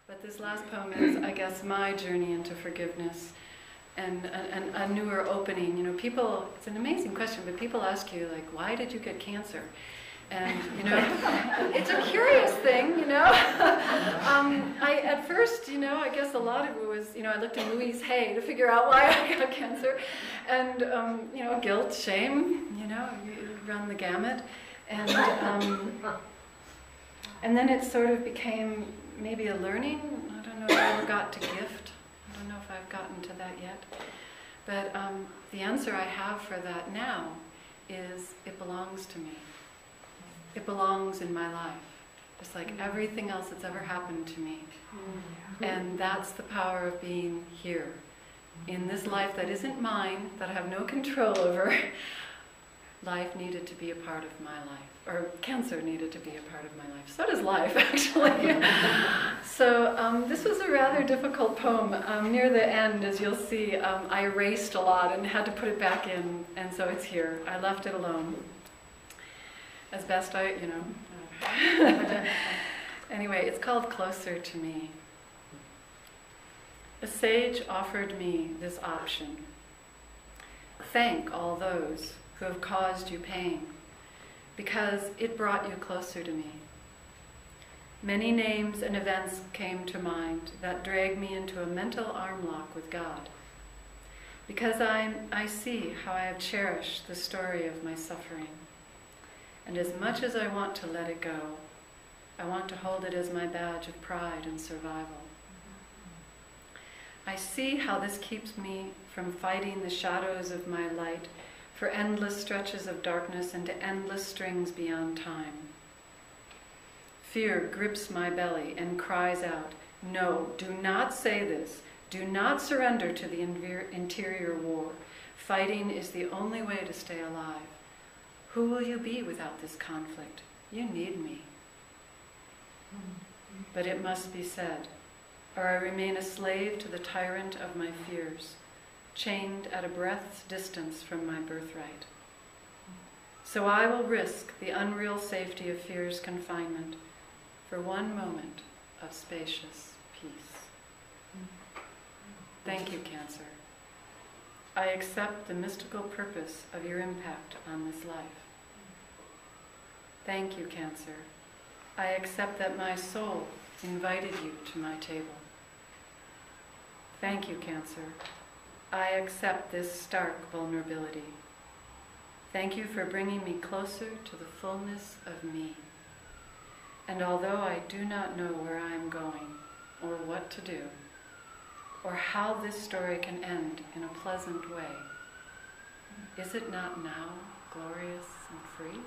But this last poem is, I guess, my journey into forgiveness and a newer opening. You know, people, it's an amazing question, but people ask you, like, why did you get cancer? And, you know, it's a curious thing, you know. At first, you know, I guess a lot of it was, you know, I looked at Louise Hay to figure out why I got cancer. And, you know, guilt, shame, you know, you run the gamut. And then it sort of became maybe a learning. I don't know if I ever got to gift. I don't know if I've gotten to that yet. But the answer I have for that now is it belongs to me. It belongs in my life, just like everything else that's ever happened to me. And that's the power of being here. In this life that isn't mine, that I have no control over, life needed to be a part of my life. Or cancer needed to be a part of my life. So does life, actually. So this was a rather difficult poem. Near the end, as you'll see, I erased a lot and had to put it back in, and so it's here. I left it alone. As best I, you know. Anyway, it's called Closer to Me. A sage offered me this option. Thank all those who have caused you pain, because it brought you closer to me. Many names and events came to mind that dragged me into a mental arm lock with God, because I see how I have cherished the story of my suffering. And as much as I want to let it go, I want to hold it as my badge of pride and survival. I see how this keeps me from fighting the shadows of my light for endless stretches of darkness into endless strings beyond time. Fear grips my belly and cries out, no, do not say this. Do not surrender to the interior war. Fighting is the only way to stay alive. Who will you be without this conflict? You need me. But it must be said, or I remain a slave to the tyrant of my fears, chained at a breath's distance from my birthright. So I will risk the unreal safety of fear's confinement for one moment of spacious peace. Thank you, Cancer. I accept the mystical purpose of your impact on this life. Thank you, Cancer. I accept that my soul invited you to my table. Thank you, Cancer. I accept this stark vulnerability. Thank you for bringing me closer to the fullness of me. And although I do not know where I am going, or what to do, or how this story can end in a pleasant way, is it not now glorious and free?